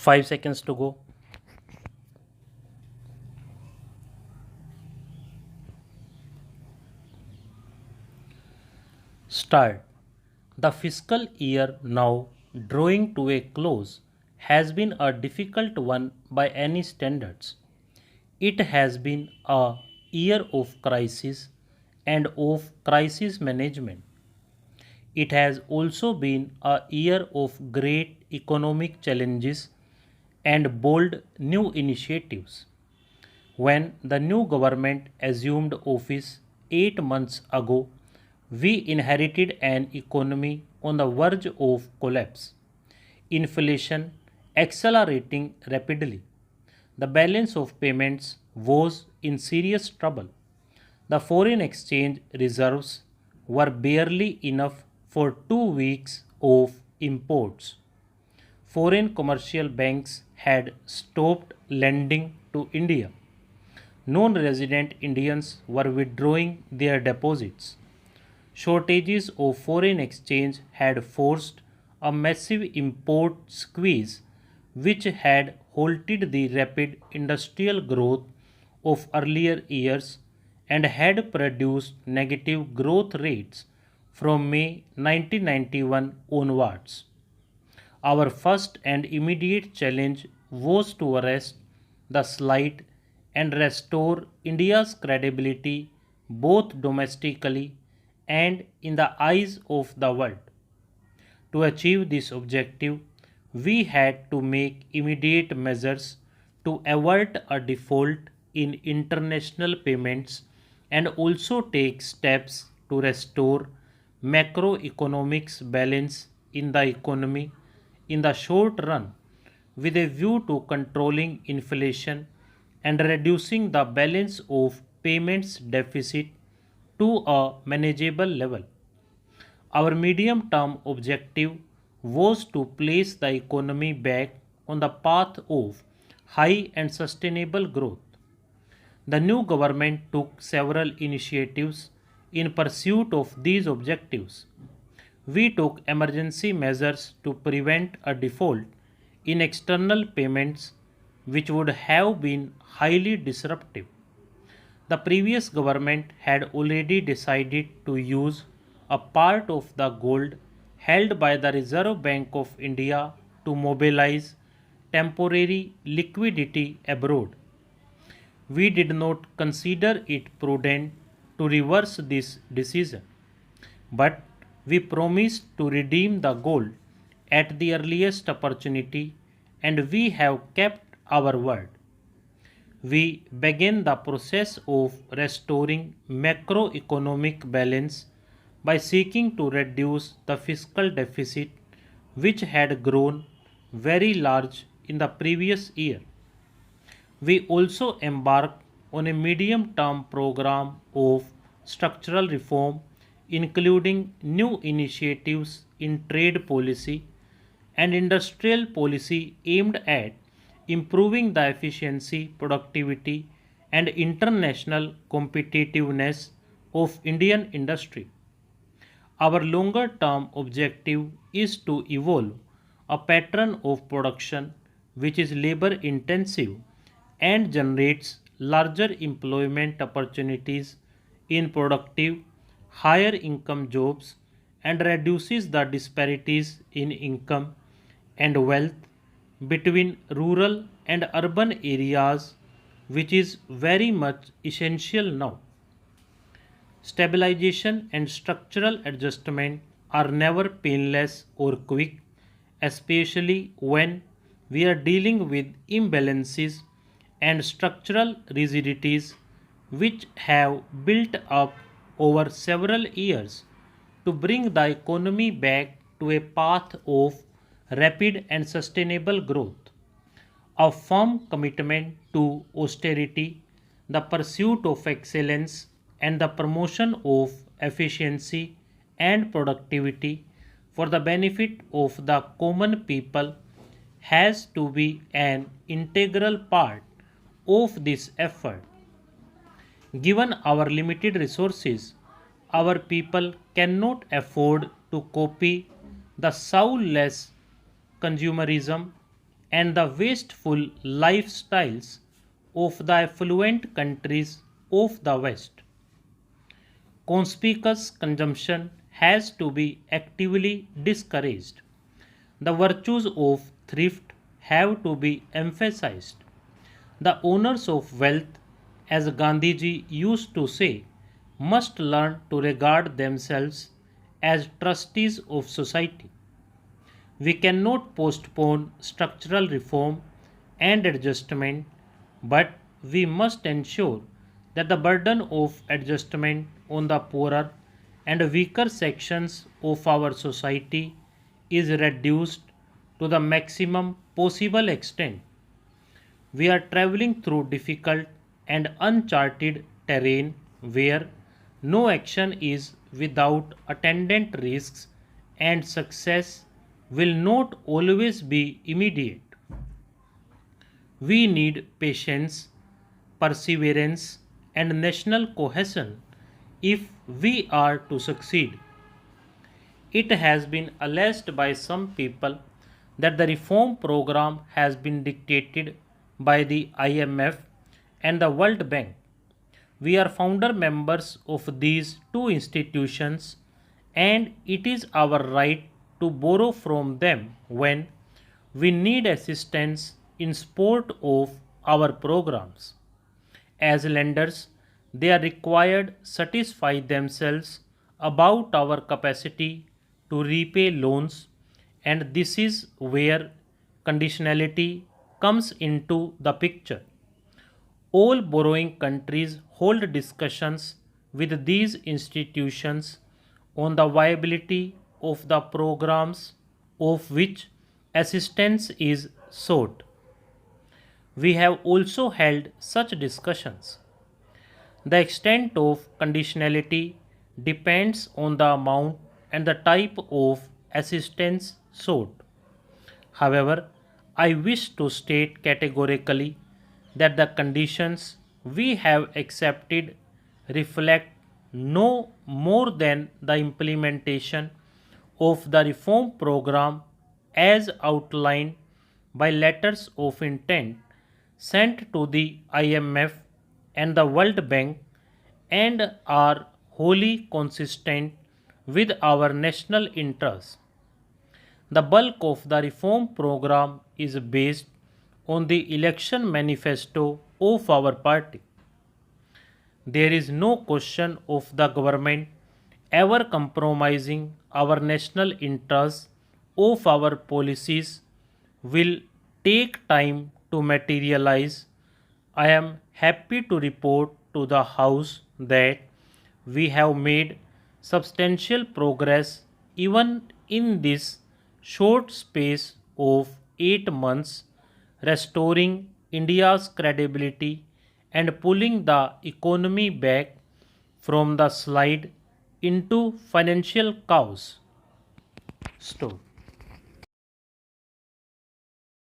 5 seconds to go. Start. The fiscal year now drawing to a close has been a difficult one by any standards. It has been a year of crisis and of crisis management. It has also been a year of great economic challenges and bold new initiatives. When the new government assumed office 8 months ago, we inherited an economy on the verge of collapse, inflation accelerating rapidly. The balance of payments was in serious trouble. The foreign exchange reserves were barely enough for 2 weeks of imports. Foreign commercial banks had stopped lending to India. Non resident Indians were withdrawing their deposits. Shortages of foreign exchange had forced a massive import squeeze, which had halted the rapid industrial growth of earlier years and had produced negative growth rates from May 1991 onwards. Our first and immediate challenge was to arrest the slide and restore India's credibility both domestically and in the eyes of the world. To achieve this objective, we had to make immediate measures to avert a default in international payments and also take steps to restore macroeconomics balance in the economy in the short run with a view to controlling inflation and reducing the balance of payments deficit to a manageable level. Our medium term objective was to place the economy back on the path of high and sustainable growth. The new government took several initiatives in pursuit of these objectives. We took emergency measures to prevent a default in external payments which would have been highly disruptive. The previous government had already decided to use a part of the gold held by the Reserve Bank of India to mobilize temporary liquidity abroad. We did not consider it prudent to reverse this decision, but we promised to redeem the gold at the earliest opportunity and we have kept our word. We began the process of restoring macroeconomic balance by seeking to reduce the fiscal deficit, which had grown very large in the previous year. We also embarked on a medium term program of structural reform, including new initiatives in trade policy and industrial policy aimed at improving the efficiency, productivity, and international competitiveness of Indian industry. Our longer term objective is to evolve a pattern of production which is labor intensive and generates larger employment opportunities in productive, higher income jobs and reduces the disparities in income and wealth between rural and urban areas, which is very much essential now. Stabilization and structural adjustment are never painless or quick, especially when we are dealing with imbalances and structural rigidities which have built up over several years. To bring the economy back to a path of rapid and sustainable growth. A firm commitment to austerity, the pursuit of excellence, and the promotion of efficiency and productivity for the benefit of the common people has to be an integral part of this effort. Given our limited resources, our people cannot afford to copy the soulless consumerism and the wasteful lifestyles of the affluent countries of the West. Conspicuous consumption has to be actively discouraged. The virtues of thrift have to be emphasized. The owners of wealth, as Gandhiji used to say, must learn to regard themselves as trustees of society. We cannot postpone structural reform and adjustment, but we must ensure that the burden of adjustment on the poorer and weaker sections of our society is reduced to the maximum possible extent. We are traveling through difficult and uncharted terrain where no action is without attendant risks and success will not always be immediate. We need patience, perseverance, and national cohesion if we are to succeed. It has been alleged by some people that the reform program has been dictated by the IMF and the World Bank. We are founder members of these two institutions, and it is our right to borrow from them when we need assistance in support of our programs. As lenders, they are required satisfy themselves about our capacity to repay loans, and this is where conditionality comes into the picture. All borrowing countries hold discussions with these institutions on the viability of the programs of which assistance is sought. We have also held such discussions. The extent of conditionality depends on the amount and the type of assistance sought. However, I wish to state categorically that the conditions we have accepted reflect no more than the implementation of the reform program as outlined by letters of intent sent to the IMF and the World Bank and are wholly consistent with our national interests. The bulk of the reform program is based on the election manifesto of our party. There is no question of the government ever compromising our national interests of our policies will take time to materialize. I am happy to report to the House that we have made substantial progress even in this short space of 8 months, restoring India's credibility and pulling the economy back from the slide into financial chaos. Stop.